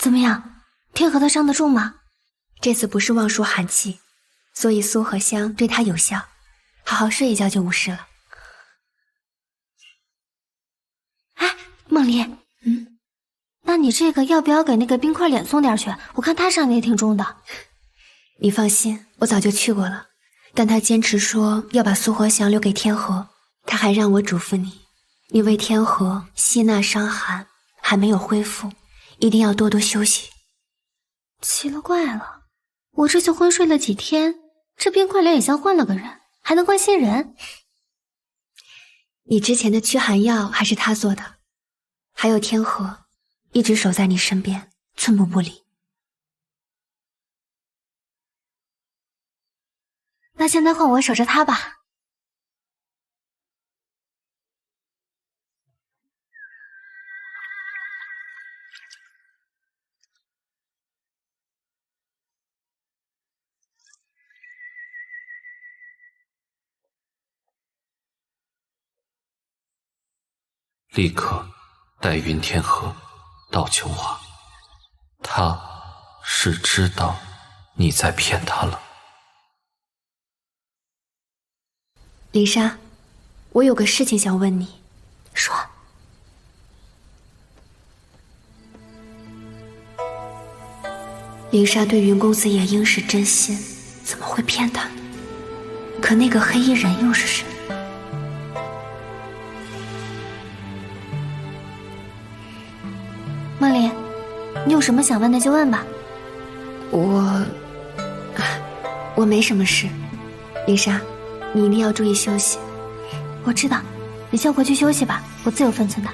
怎么样，天河他伤得重吗？这次不是望舒寒气，所以苏荷香对他有效，好好睡一觉就无事了。哎，梦离，那你这个要不要给那个冰块脸送点去？我看他伤得也挺重的。你放心，我早就去过了，但他坚持说要把苏荷香留给天河，他还让我嘱咐你为天河吸纳伤寒，还没有恢复，一定要多多休息。奇了怪了，我这就昏睡了几天，这冰块脸也像换了个人，还能换新人？你之前的驱寒药还是他做的，还有天河一直守在你身边，寸步不离。那现在换我守着他吧。立刻带云天河到琼华，他是知道你在骗他了。林莎，我有个事情想问你。说。林莎对云公子夜莺是真心，怎么会骗他？可那个黑衣人又是谁？梦离，你有什么想问的就问吧。我没什么事。林莎，你一定要注意休息。我知道，你先回去休息吧，我自有分寸的。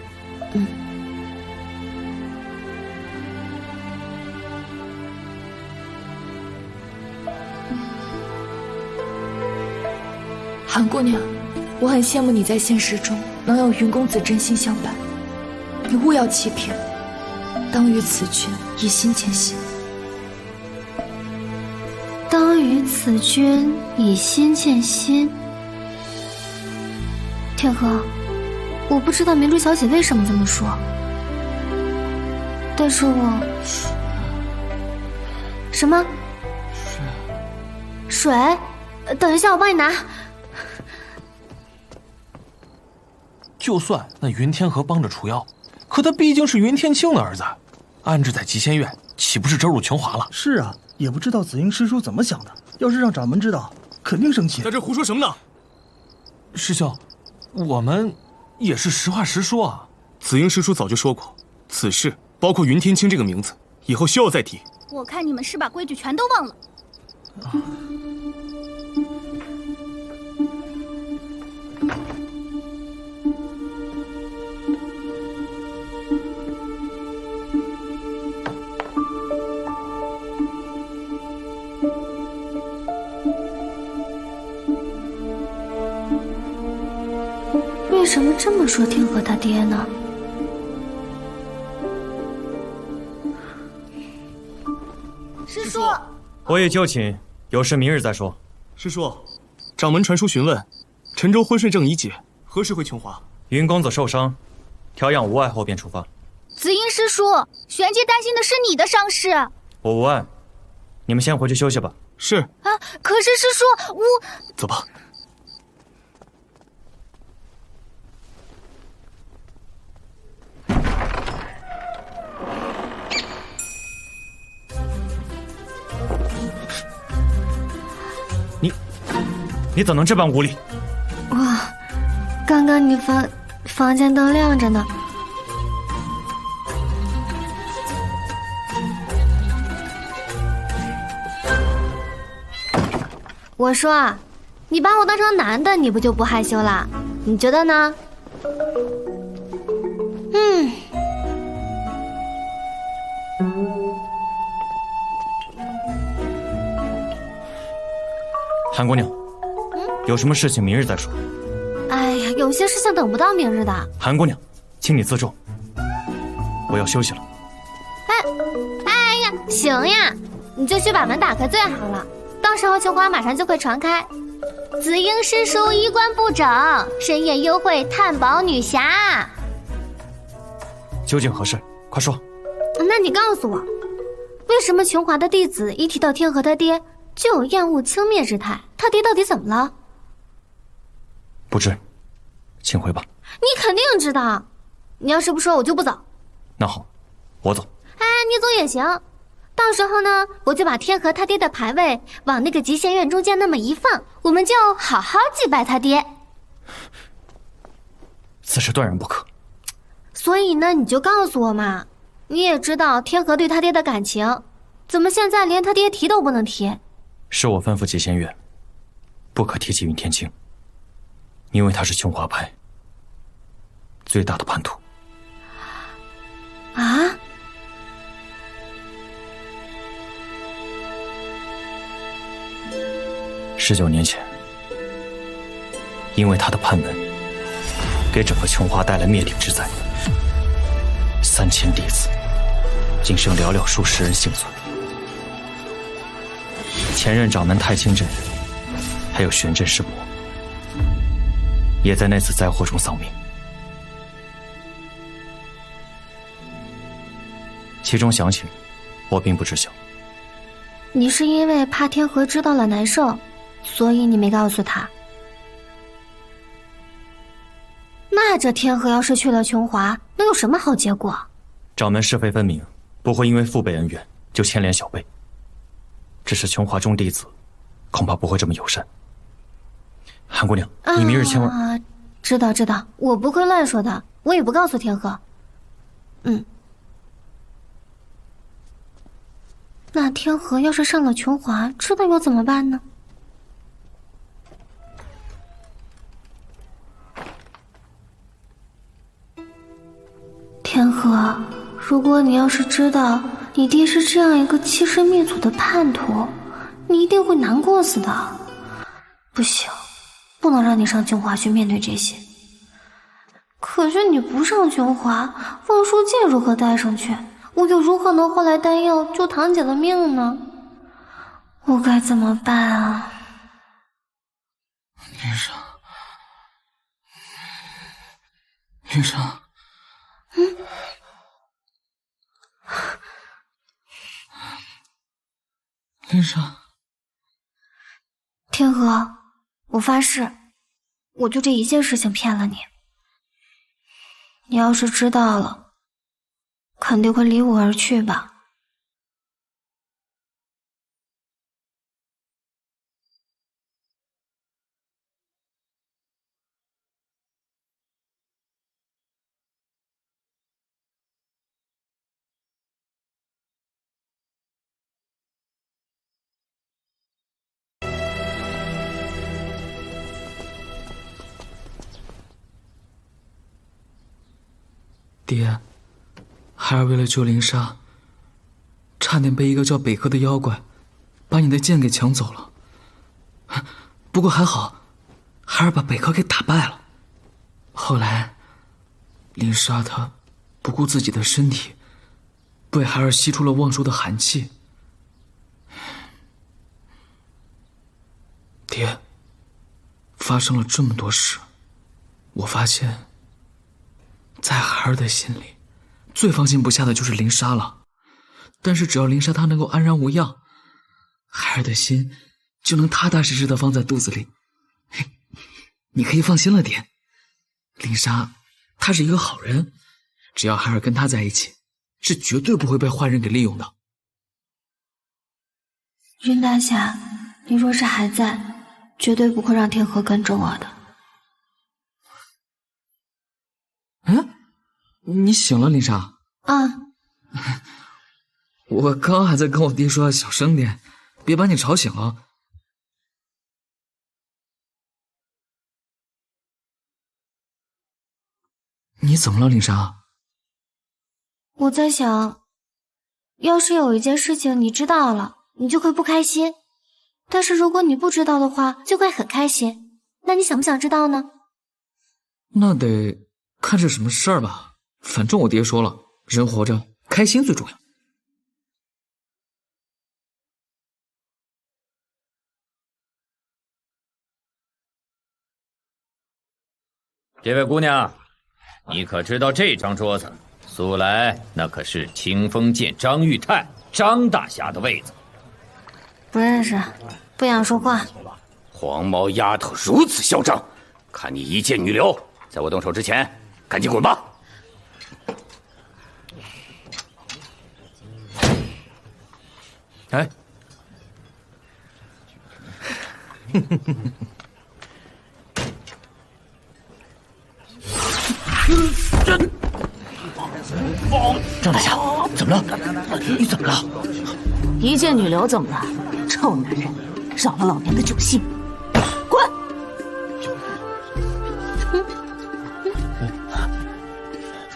韩姑娘，我很羡慕你在现实中能有云公子真心相伴，你勿要欺骗，当与此君以心牵心。当与此君以心牵心。天河，我不知道明珠小姐为什么这么说，但是什么？水？等一下，我帮你拿。就算那云天河帮着除妖，可他毕竟是云天庆的儿子，安置在极仙院，岂不是折辱琼华了？是啊，也不知道紫英师叔怎么想的，要是让掌门知道，肯定生气。在这胡说什么呢？师兄，我们也是实话实说啊。紫英师叔早就说过，此事包括云天清这个名字，以后休要再提。我看你们是把规矩全都忘了。为什么这么说天河他爹呢？师叔，我已就寝，有事明日再说。师叔，掌门传书询问，陈州昏睡症已解，何时回琼华？云公子受伤，调养无碍后便出发。紫英师叔，玄阶担心的是你的伤势。我无碍，你们先回去休息吧。是。啊，可是师叔，我……走吧。你怎能这般无礼？哇，刚刚你房间灯亮着呢。我说啊，你把我当成男的，你不就不害羞啦？你觉得呢？韩姑娘，有什么事情明日再说。哎呀，有些事情等不到明日的。韩姑娘，请你自重，我要休息了。哎呀，行呀，你就去把门打开最好了，到时候琼华马上就会传开。紫英师叔衣冠不整，深夜幽会探宝女侠。究竟何事？快说。那你告诉我，为什么琼华的弟子一提到天河他爹就有厌恶轻蔑之态？他爹到底怎么了？不知，请回吧。你肯定知道，你要是不说，我就不走。那好，我走。哎，你走也行。到时候呢，我就把天河他爹的牌位往那个极限院中间那么一放，我们就好好祭拜他爹。此事断然不可。所以呢，你就告诉我嘛。你也知道天河对他爹的感情，怎么现在连他爹提都不能提？是我吩咐极仙院，不可提起云天青，因为他是琼华派最大的叛徒。啊？19年前，因为他的叛门，给整个琼华带来灭顶之灾，3000弟子，仅剩寥寥数十人幸存。前任掌门太清真人，还有玄真师伯，也在那次灾祸中丧命。其中详情，我并不知晓。你是因为怕天河知道了难受，所以你没告诉他。那这天河要是去了琼华，能有什么好结果？掌门是非分明，不会因为父辈恩怨就牵连小辈。只是琼华中弟子，恐怕不会这么友善。韩姑娘，你明日千万……知道，我不会乱说的，我也不告诉天河。那天河要是上了琼华，知道又怎么办呢？天河，如果你要是知道你爹是这样一个欺师灭祖的叛徒，你一定会难过死的。不行，不能让你上琼华去面对这些。可是你不上琼华，望舒剑如何带上去？我又如何能换来丹药救堂姐的命呢？我该怎么办啊？林莎，林莎，天河，我发誓，我就这一件事情骗了你。你要是知道了，肯定会离我而去吧？爹，孩儿为了救灵莎，差点被一个叫北柯的妖怪把你的剑给抢走了。不过还好，孩儿把北柯给打败了。后来，灵莎她不顾自己的身体，被孩儿吸出了望舒的寒气。爹，发生了这么多事，我发现在孩儿的心里，最放心不下的就是灵莎了。但是只要灵莎她能够安然无恙，孩儿的心就能踏踏实实的放在肚子里。你可以放心了，爹。灵莎她是一个好人，只要孩儿跟她在一起，是绝对不会被坏人给利用的。云大侠，你若是还在，绝对不会让天河跟着我的。你醒了，灵莎？啊，我刚还在跟我爹说小声点，别把你吵醒了。你怎么了，灵莎？我在想，要是有一件事情你知道了，你就会不开心；但是如果你不知道的话，就会很开心。那你想不想知道呢？那得看是什么事儿吧。反正我爹说了，人活着开心最重要。这位姑娘，你可知道这张桌子素来那可是清风剑张玉泰张大侠的位子。不认识，不想说话。黄毛丫头如此嚣张，看你一介女流，在我动手之前，赶紧滚吧！哎，张大侠，怎么了？你怎么了？一介女流怎么了？臭男人，扰了老娘的酒兴，滚！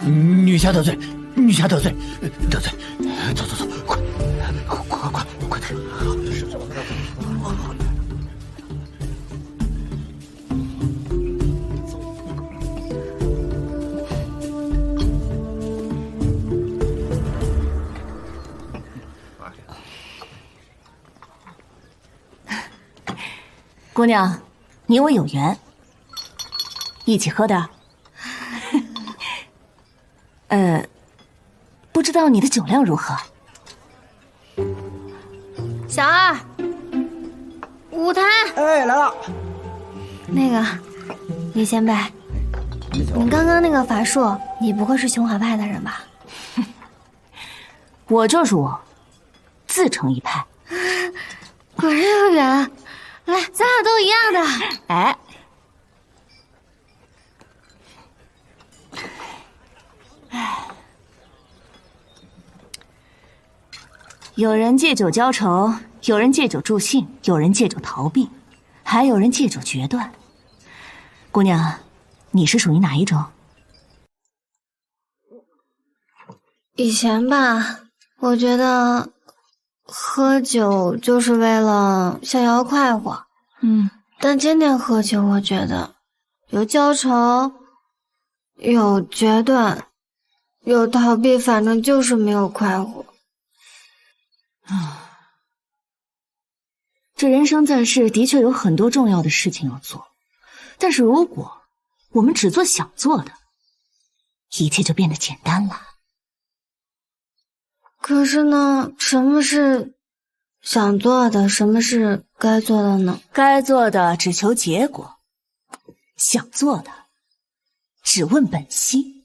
女侠得罪，女侠得罪，得罪，走走走，快点！姑娘，你我有缘，一起喝点。不知道你的酒量如何？小二，舞台。哎，来了。那个，李前辈，你刚刚那个法术，你不会是琼华派的人吧？我就是我，自成一派。果然有缘。来，咱俩都一样的。哎，有人借酒浇愁，有人借酒助兴，有人借酒逃避，还有人借酒决断。姑娘，你是属于哪一种？以前吧，我觉得喝酒就是为了逍遥快活。但今天喝酒，我觉得有浇愁，有决断，有逃避，反正就是没有快活。这人生在世的确有很多重要的事情要做，但是如果我们只做想做的，一切就变得简单了。可是呢，什么是想做的，什么是该做的呢？该做的只求结果，想做的只问本心。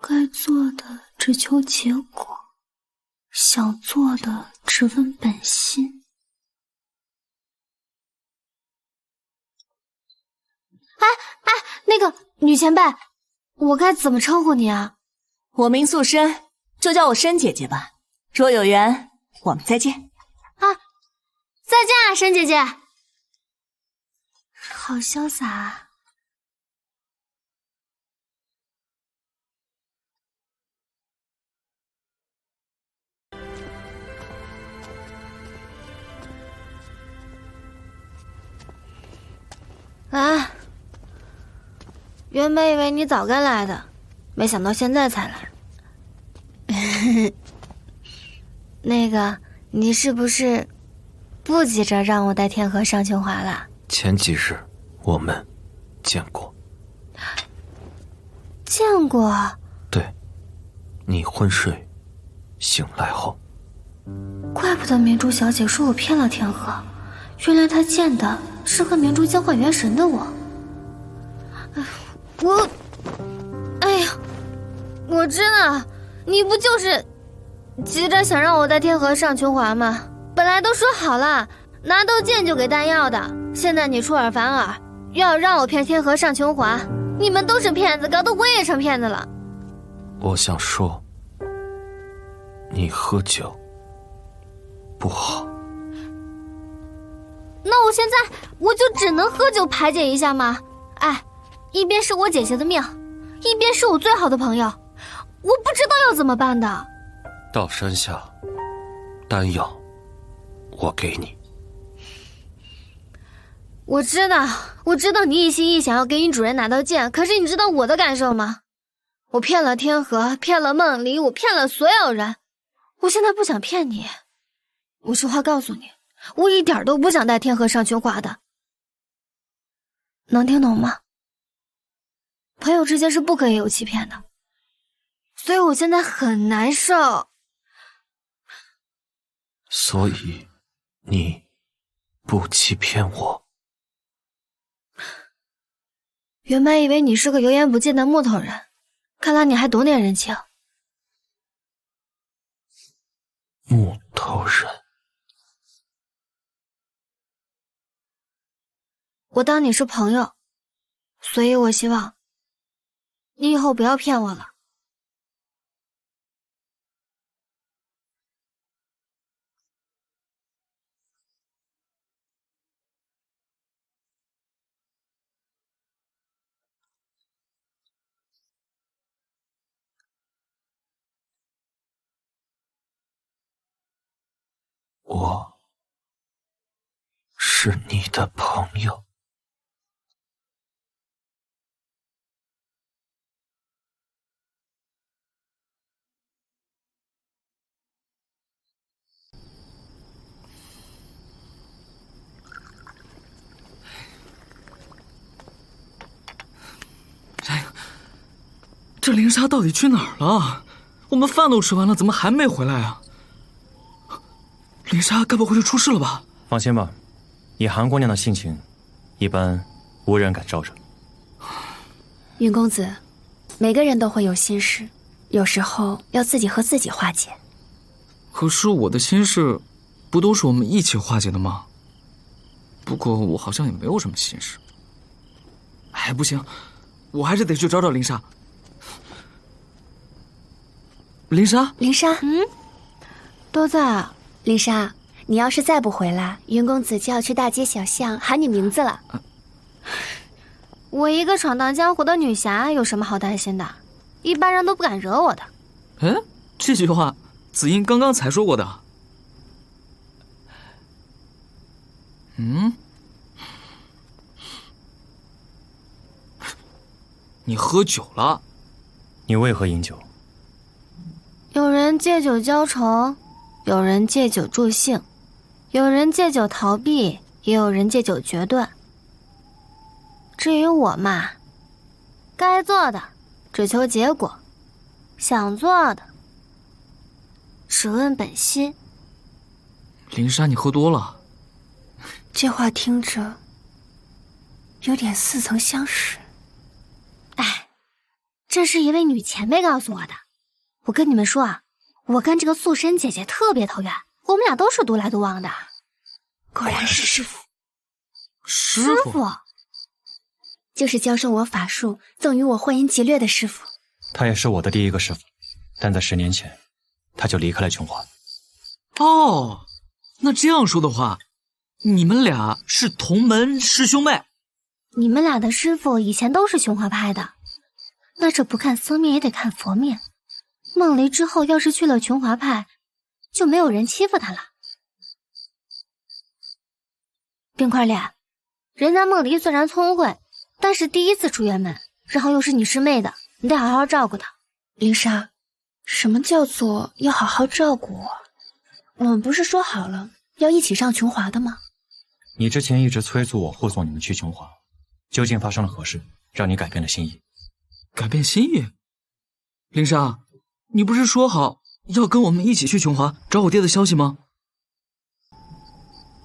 该做的只求结果，想做的只问本心。哎，那个女前辈，我该怎么称呼你啊？我名素申，就叫我申姐姐吧。若有缘，我们再见。啊，再见啊，申姐姐。好潇洒啊。来，原本以为你早该来的，没想到现在才来。那个，你是不是不急着让我带天河上清华了？前几日我们见过。见过？对，你昏睡醒来后。怪不得明珠小姐说我骗了天河，原来她见的是和明珠交换元神的我。哎呀，我知道，你不就是急着想让我带天河上琼华吗？本来都说好了，拿刀剑就给丹药的，现在你出尔反尔，要让我骗天河上琼华，你们都是骗子，搞得我也成骗子了。我想说，你喝酒不好。那我现在我就只能喝酒排解一下吗？哎，一边是我姐姐的命，一边是我最好的朋友，我不知道要怎么办的。到山下，丹药我给你。我知道你一心一想要给你主人拿刀剑，可是你知道我的感受吗？我骗了天河，骗了梦离，我骗了所有人，我现在不想骗你。我实话告诉你，我一点都不想带天河上琼华的，能听懂吗？朋友之间是不可以有欺骗的。所以我现在很难受。所以，你不欺骗我。原本以为你是个油盐不进的木头人，看来你还懂点人情。木头人，我当你是朋友，所以我希望你以后不要骗我了。我是你的朋友。这灵莎到底去哪儿了？我们饭都吃完了，怎么还没回来啊？灵莎该不会是出事了吧？放心吧，以韩姑娘的性情，一般无人敢招惹。云公子，每个人都会有心事，有时候要自己和自己化解。可是我的心事，不都是我们一起化解的吗？不过我好像也没有什么心事。哎，不行，我还是得去找找灵莎。灵莎，灵莎，都在啊。灵莎，你要是再不回来，云公子就要去大街小巷喊你名字了。我一个闯荡江湖的女侠，有什么好担心的？一般人都不敢惹我的。哎，这句话紫英刚刚才说过的。你喝酒了？你为何饮酒？有人借酒浇愁，有人借酒助兴，有人借酒逃避，也有人借酒决断。至于我嘛，该做的只求结果，想做的只问本心。灵莎，你喝多了。这话听着有点似曾相识。哎，这是一位女前辈告诉我的。我跟你们说啊，我跟这个素身姐姐特别投缘，我们俩都是独来独往的。果然是师父。师父，就是教授我法术、赠予我幻音劫掠的师父。他也是我的第一个师父，但在10年前，他就离开了琼华。哦，那这样说的话，你们俩是同门师兄妹。你们俩的师父以前都是琼华派的，那这不看僧面也得看佛面。梦离之后要是去了琼华派，就没有人欺负他了。冰块脸，人家梦离虽然聪慧，但是第一次出远门，然后又是你师妹的，你得好好照顾她。灵莎，什么叫做要好好照顾我？我们不是说好了要一起上琼华的吗？你之前一直催促我护送你们去琼华，究竟发生了何事，让你改变了心意？改变心意？灵莎，你不是说好要跟我们一起去琼华找我爹的消息吗？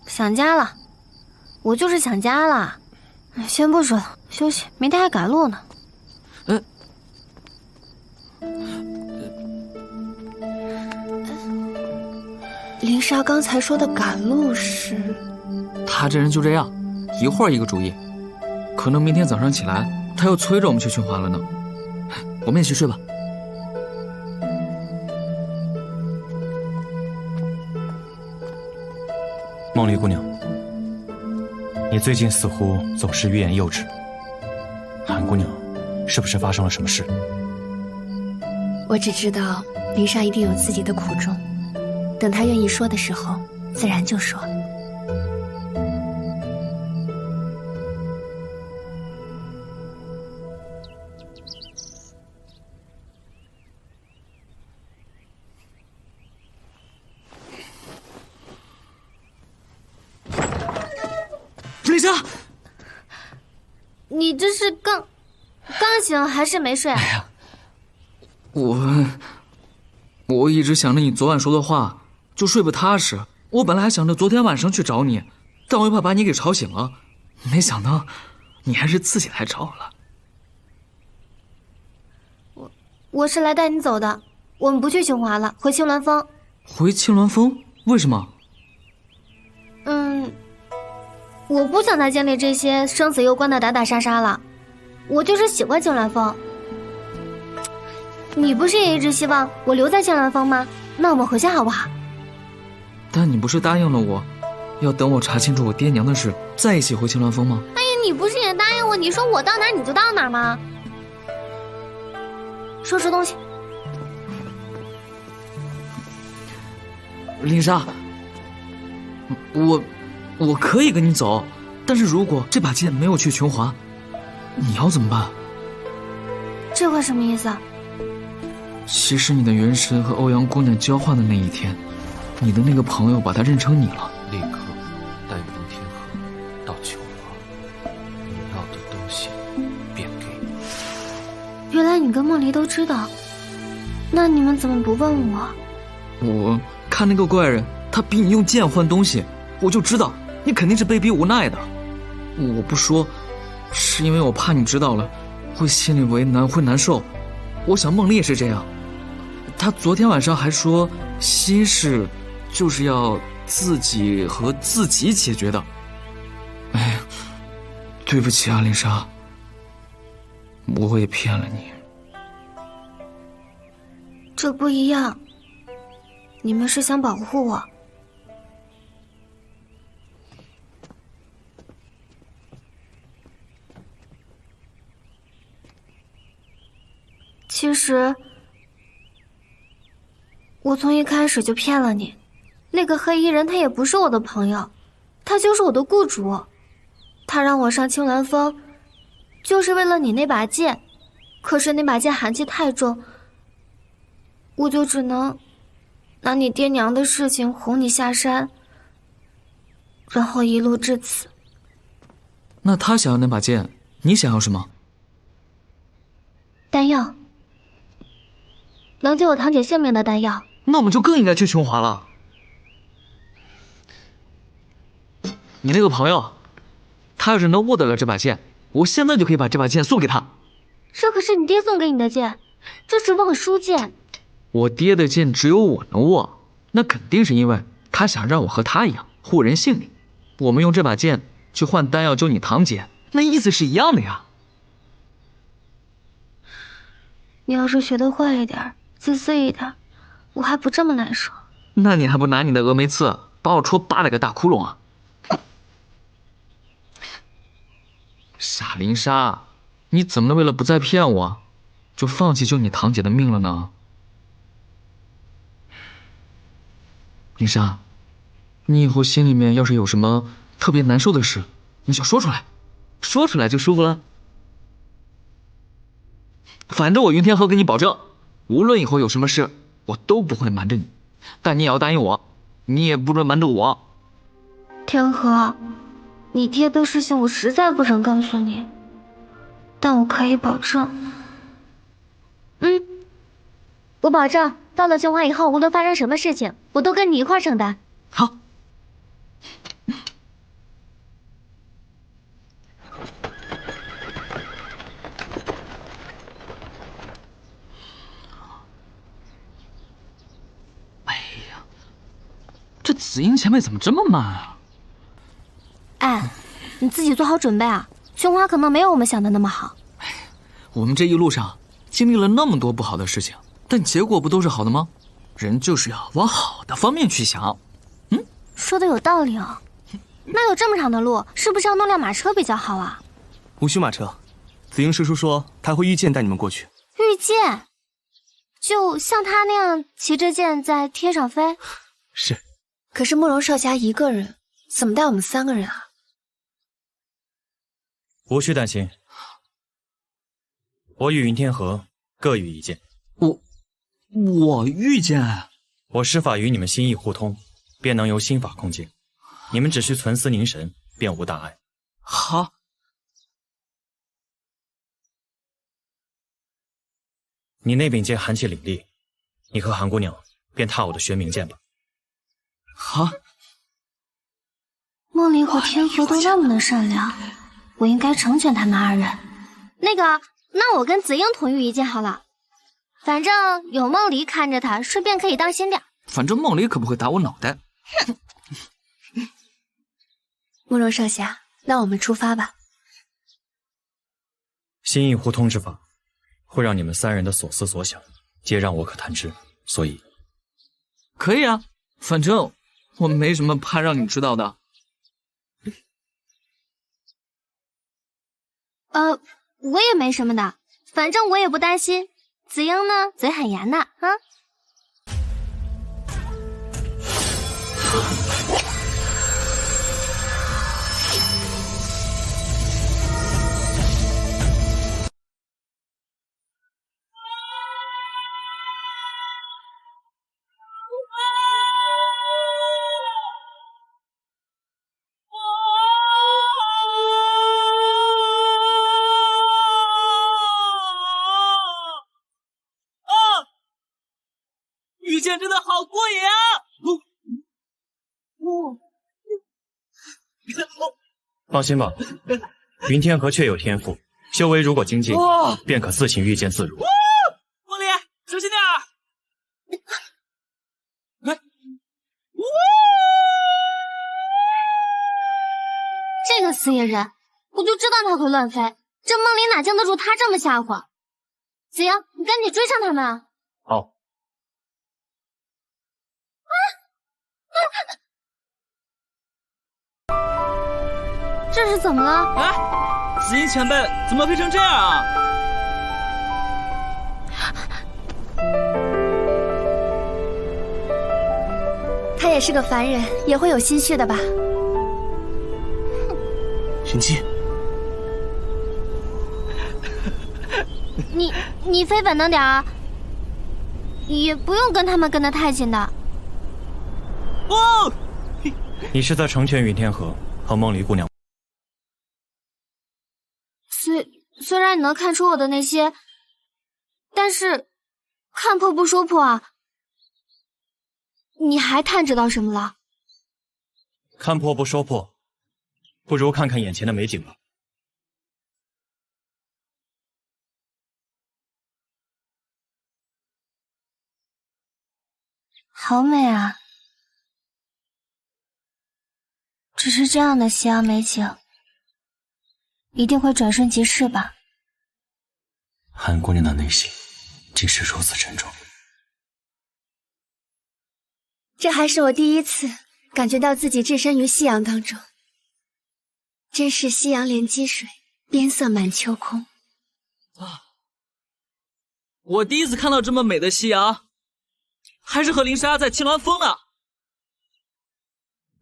想家了，我就是想家了。先不说了，休息，明天还赶路呢。灵莎刚才说的赶路是？他这人就这样，一会儿一个主意，可能明天早上起来，他又催着我们去琼华了呢。我们也去睡吧。梦离姑娘，你最近似乎总是欲言又止。韩姑娘，是不是发生了什么事？我只知道灵莎一定有自己的苦衷，等她愿意说的时候，自然就说。灵莎，你这是刚醒还是没睡啊？我一直想着你昨晚说的话，就睡不踏实。我本来还想着昨天晚上去找你，但我又怕把你给吵醒了，没想到你还是自己来找我了。我是来带你走的，我们不去琼华了，回青鸾峰。回青鸾峰？为什么？我不想再经历这些生死攸关的打打杀杀了，我就是喜欢青鸾峰。你不是也一直希望我留在青鸾峰吗？那我们回去好不好？但你不是答应了我，要等我查清楚我爹娘的事，再一起回青鸾峰吗？哎呀，你不是也答应我，你说我到哪儿你就到哪儿吗？收拾东西。林莎，我可以跟你走，但是如果这把剑没有去琼华，你要怎么办？这话什么意思啊？其实你的元神和欧阳姑娘交换的那一天，你的那个朋友把她认成你了。立刻带云天河到琼华，你要的东西便给你。原来你跟梦离都知道，那你们怎么不问我？我看那个怪人，他逼你用剑换东西，我就知道你肯定是被逼无奈的。我不说，是因为我怕你知道了，会心里为难，会难受。我想梦离也是这样，他昨天晚上还说心事就是要自己和自己解决的。哎，对不起啊，林莎，我也骗了你。这不一样，你们是想保护我。其实，我从一开始就骗了你。那个黑衣人他也不是我的朋友，他就是我的雇主。他让我上青鸾峰，就是为了你那把剑。可是那把剑寒气太重，我就只能拿你爹娘的事情哄你下山，然后一路至此。那他想要那把剑，你想要什么？丹药，能救我堂姐性命的丹药。那我们就更应该去琼华了。你那个朋友，他要是能握得了这把剑，我现在就可以把这把剑送给他。这可是你爹送给你的剑，这是望舒剑。我爹的剑只有我能握，那肯定是因为他想让我和他一样护人性命。我们用这把剑去换丹药救你堂姐，那意思是一样的呀。你要是学得坏一点，自私一点，我还不这么难受。那你还不拿你的峨眉刺把我戳800个大窟窿啊？傻林莎，你怎么能为了不再骗我，就放弃救你堂姐的命了呢？林莎，你以后心里面要是有什么特别难受的事，你就说出来，说出来就舒服了。反正我云天河给你保证，无论以后有什么事，我都不会瞒着你。但你也要答应我，你也不准瞒着我。天河，你爹的事情我实在不想告诉你，但我可以保证。我保证，到了琼华以后，无论发生什么事情，我都跟你一块承担。好。这紫英前辈怎么这么慢啊？哎，你自己做好准备啊！琼华可能没有我们想的那么好。我们这一路上经历了那么多不好的事情，但结果不都是好的吗？人就是要往好的方面去想。说的有道理哦。那有这么长的路，是不是要弄辆马车比较好啊？无需马车，紫英师叔说他会御剑带你们过去。御剑，就像他那样骑着剑在天上飞？是。可是慕容少侠一个人，怎么带我们3个人啊？无需担心，我与云天河各予一剑。我御剑？我施法与你们心意互通，便能由心法控剑。你们只需存思凝神，便无大碍。好。你那柄剑寒气凛冽，你和韩姑娘便踏我的玄冥剑吧。好。梦离和天河都那么的善良，我应该成全他们二人。那个，那我跟紫英同御一剑好了，反正有梦离看着他，顺便可以当心点。反正梦离可不会打我脑袋。慕容少侠，那我们出发吧。心意互通之法，会让你们三人的所思所想皆让我可探知，所以可以啊，反正我没什么怕让你知道的。我也没什么的，反正我也不担心。紫英呢，嘴很严的啊。御剑真的好过瘾啊！放心吧，云天河确有天赋，修为如果精进，便可自行御剑自如。梦离，小心点儿！这个死野人，我就知道他会乱飞，这梦离哪经得住他这么吓唬？紫英，你赶紧追上他们啊！好。这是怎么了？哎，紫英前辈怎么飞成这样啊？他也是个凡人，也会有心血的吧？云姬，你飞本能点啊，也不用跟他们跟得太近的。哦，你是在成全云天河和梦离姑娘。虽然你能看出我的那些，但是看破不说破啊。你还探知到什么了？看破不说破，不如看看眼前的美景吧。好美啊！只是这样的夕阳美景，一定会转瞬即逝吧？韩姑娘的内心竟是如此沉重。这还是我第一次感觉到自己置身于夕阳当中，真是夕阳连积水，边色满秋空。我第一次看到这么美的夕阳，还是和林莎在青鸾峰呢。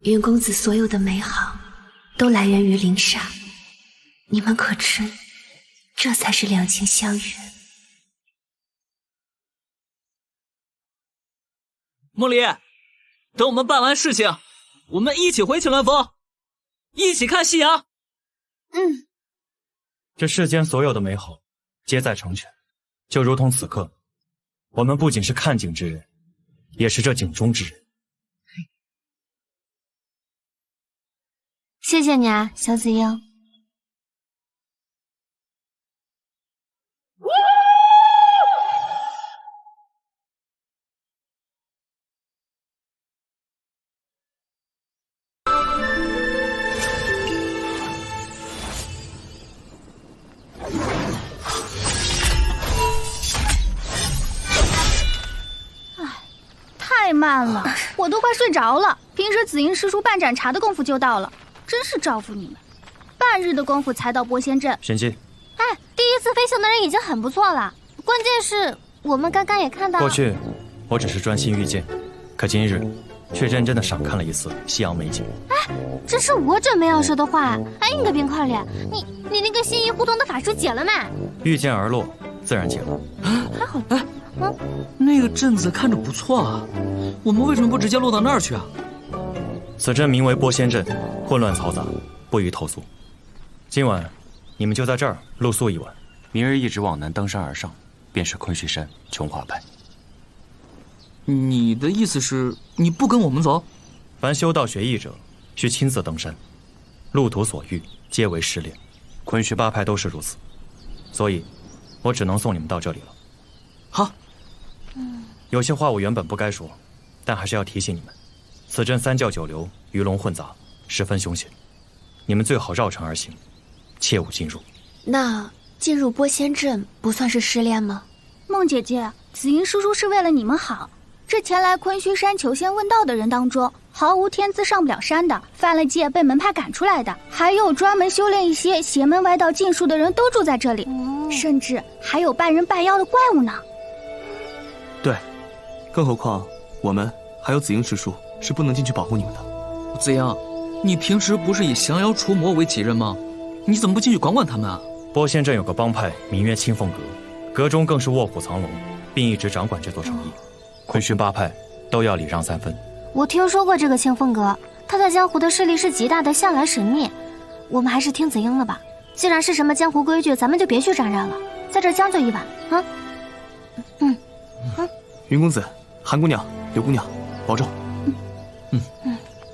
云公子所有的美好，都来源于林莎。你们可知，这才是两情相悦。梦离，等我们办完事情，我们一起回青鸾峰，一起看夕阳。这世间所有的美好，皆在成全。就如同此刻，我们不仅是看景之人，也是这景中之人。谢谢你啊，小紫英。太慢了，我都快睡着了。平时紫英师叔半盏茶的功夫就到了，真是照顾你们。半日的功夫才到波仙镇。神姬，哎，第一次飞行的人已经很不错了，关键是我们刚刚也看到。过去我只是专心御剑，可今日却认真的赏看了一次夕阳美景。哎，这是我准备要说的话。哎，你个冰块脸，你那个心意互通的法术解了没？御剑而落，自然解了。还好。那个镇子看着不错啊，我们为什么不直接落到那儿去啊？此镇名为波仙镇，混乱嘈杂，不宜投宿。今晚你们就在这儿露宿一晚，明日一直往南登山而上，便是昆虚山琼华派。你的意思是你不跟我们走？凡修道学艺者，需亲自登山，路途所遇皆为试炼。昆虚八派都是如此，所以，我只能送你们到这里了。好。有些话我原本不该说，但还是要提醒你们：此阵三教九流，鱼龙混杂，十分凶险。你们最好绕城而行，切勿进入。那进入波仙阵不算是失恋吗？梦姐姐，紫英师叔是为了你们好。这前来昆虚山求仙问道的人当中，毫无天资上不了山的，犯了戒被门派赶出来的，还有专门修炼一些邪门歪道禁术的人都住在这里，甚至还有拜人拜妖的怪物呢。对，更何况我们还有紫英师叔是不能进去保护你们的。紫英，你平时不是以降妖除魔为己任吗？你怎么不进去管管他们啊？波仙镇有个帮派名曰清风阁，阁中更是卧虎藏龙，并一直掌管这座城邑。昆虚八派都要礼让3分。我听说过这个清风阁，他在江湖的势力是极大的，向来神秘。我们还是听紫英的吧。既然是什么江湖规矩，咱们就别去沾染了，在这将就一晚啊。云公子、韩姑娘、柳姑娘，保重。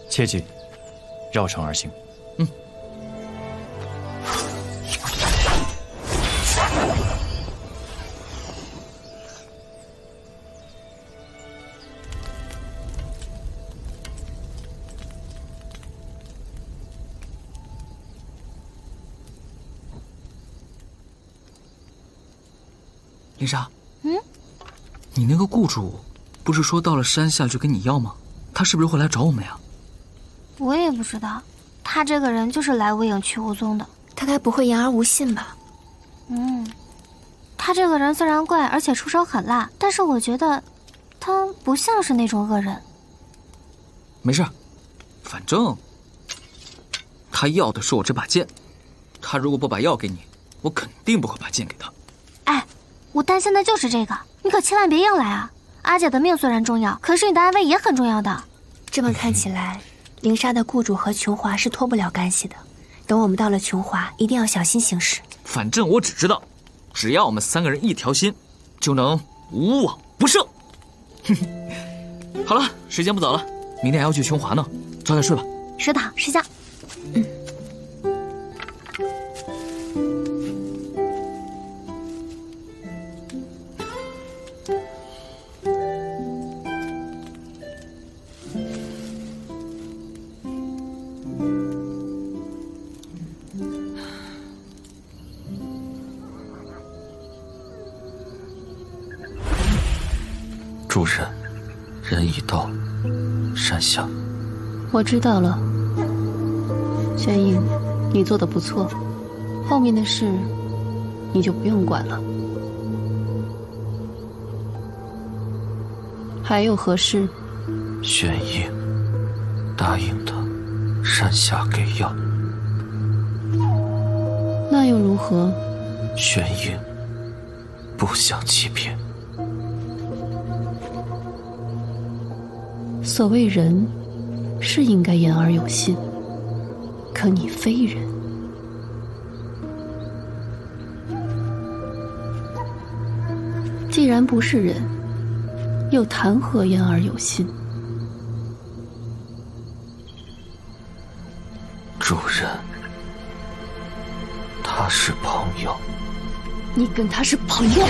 切记绕城而行。林莎，你那个雇主不是说到了山下就跟你要吗？他是不是会来找我们呀？我也不知道，他这个人就是来无影去无踪的。他该不会言而无信吧？他这个人虽然怪，而且出手狠辣，但是我觉得他不像是那种恶人。没事，反正他要的是我这把剑，他如果不把药给你，我肯定不会把剑给他。哎，我担心的就是这个，你可千万别硬来啊！阿姐的命虽然重要，可是你的安危也很重要的。这么看起来，灵莎的雇主和琼华是脱不了干系的。等我们到了琼华，一定要小心行事。反正我只知道，只要我们3个人一条心，就能无往不胜。好了，时间不早了，明天还要去琼华呢，早点睡吧。是的，睡觉。主人，人已到，山下。我知道了，玄影，你做的不错，后面的事你就不用管了。还有何事？玄影答应他，山下给药。那又如何？玄影不想欺骗。所谓人，是应该言而有信，可你非人。既然不是人，又谈何言而有信？主人，他是朋友。你跟他是朋友？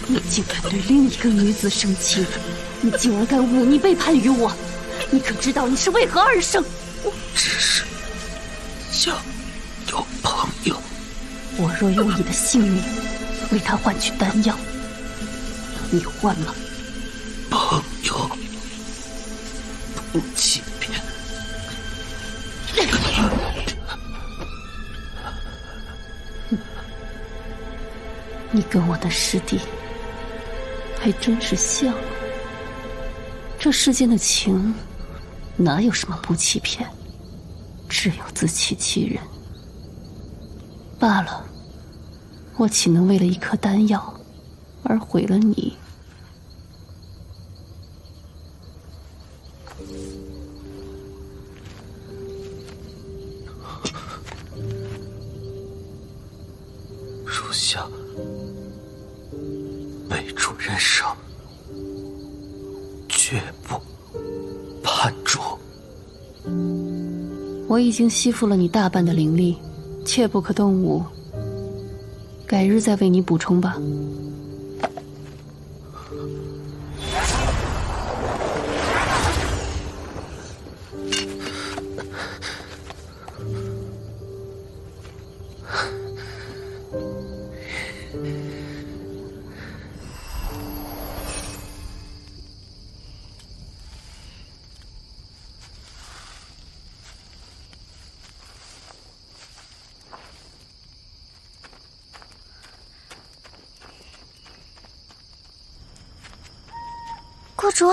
你竟敢对另一个女子生情，你竟然敢忤逆背叛于我，你可知道你是为何而生？我只是想有朋友。我若用你的性命为他换取丹药，你换吗？朋友不欺骗。你跟我的师弟还真是像啊。这世间的情，哪有什么不欺骗，只有自欺欺人。罢了，我岂能为了一颗丹药而毁了你？属下给主人生，绝不叛主。我已经吸附了你大半的灵力，切不可动武。改日再为你补充吧。公主，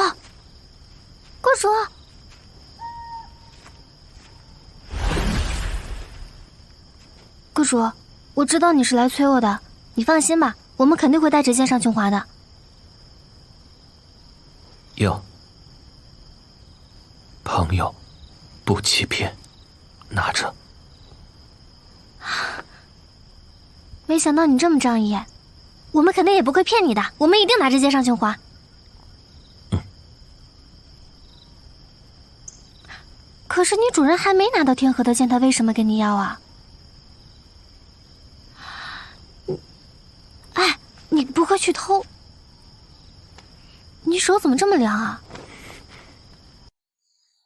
公主，公主，我知道你是来催我的，你放心吧，我们肯定会带着剑上琼华的。有，朋友，不欺骗，拿着。没想到你这么仗义，我们肯定也不会骗你的，我们一定拿着剑上琼华。可是你主人还没拿到天河的剑，他为什么跟你要啊？哎，你不会去偷？你手怎么这么凉啊？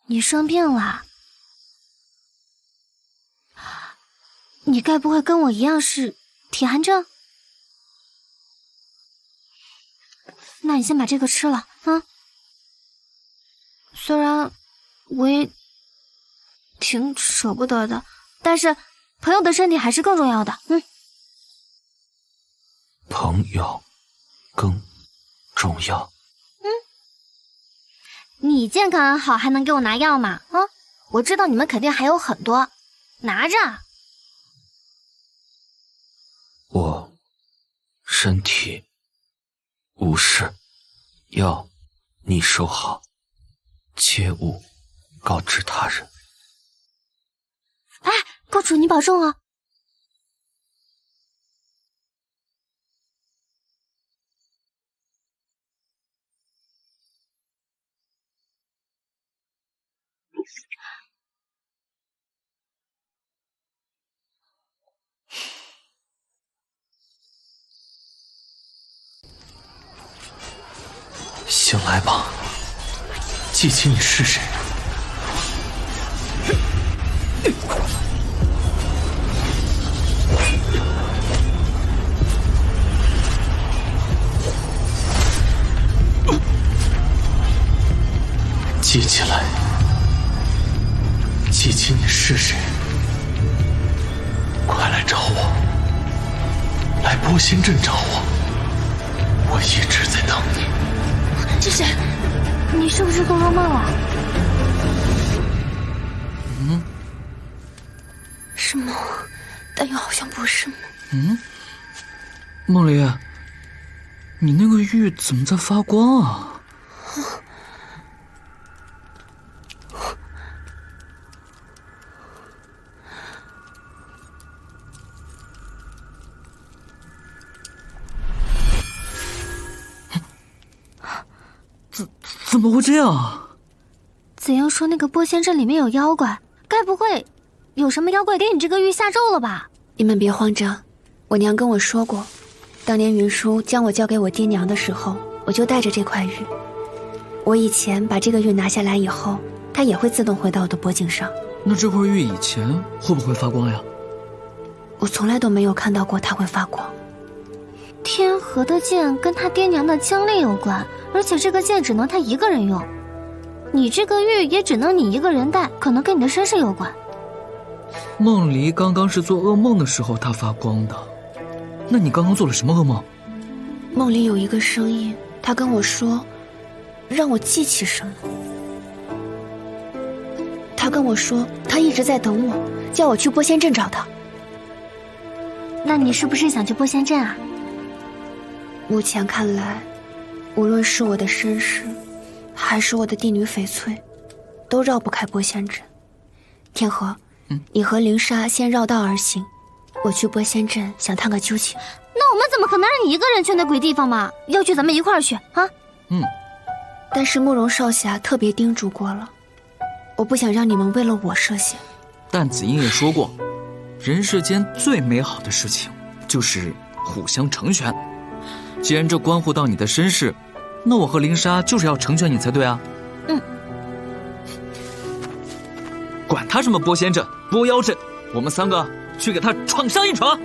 你生病了？你该不会跟我一样是体寒症？那你先把这个吃了啊。虽然我也挺舍不得的，但是朋友的身体还是更重要的。朋友更重要。你健康好还能给我拿药吗？啊，我知道你们肯定还有很多，拿着。我身体无事，药你收好，切勿告知他人。哎，公主你保重啊。醒来吧，记起你是谁。记起来，记起你是谁，快来找我，来波仙镇找我，我一直在等你。这是，你是不是做噩梦了？是梦，但又好像不是梦。梦离，你那个玉怎么在发光啊？怎么会这样？子英说那个波仙镇里面有妖怪，该不会有什么妖怪给你这个玉下咒了吧？你们别慌张，我娘跟我说过，当年云舒将我交给我爹娘的时候，我就带着这块玉。我以前把这个玉拿下来以后，它也会自动回到我的脖颈上。那这块玉以前会不会发光呀？我从来都没有看到过它会发光。天河的剑跟他爹娘的经历有关，而且这个剑只能他一个人用，你这个玉也只能你一个人戴，可能跟你的身世有关。梦离刚刚是做噩梦的时候他发光的，那你刚刚做了什么噩梦？梦里有一个声音，他跟我说，让我记起什么。他跟我说，他一直在等我，叫我去波仙镇找他。那你是不是想去波仙镇啊？目前看来，无论是我的身世，还是我的帝女翡翠，都绕不开波仙镇。天河，你和灵莎先绕道而行，我去波仙镇想探个究竟。那我们怎么可能让你一个人去那鬼地方嘛？要去咱们一块儿去啊！但是慕容少侠特别叮嘱过了，我不想让你们为了我涉险。但紫英也说过，人世间最美好的事情就是互相成全。既然这关乎到你的身世，那我和灵莎就是要成全你才对啊。管他什么波仙阵、波妖阵，我们3个去给他闯上一闯。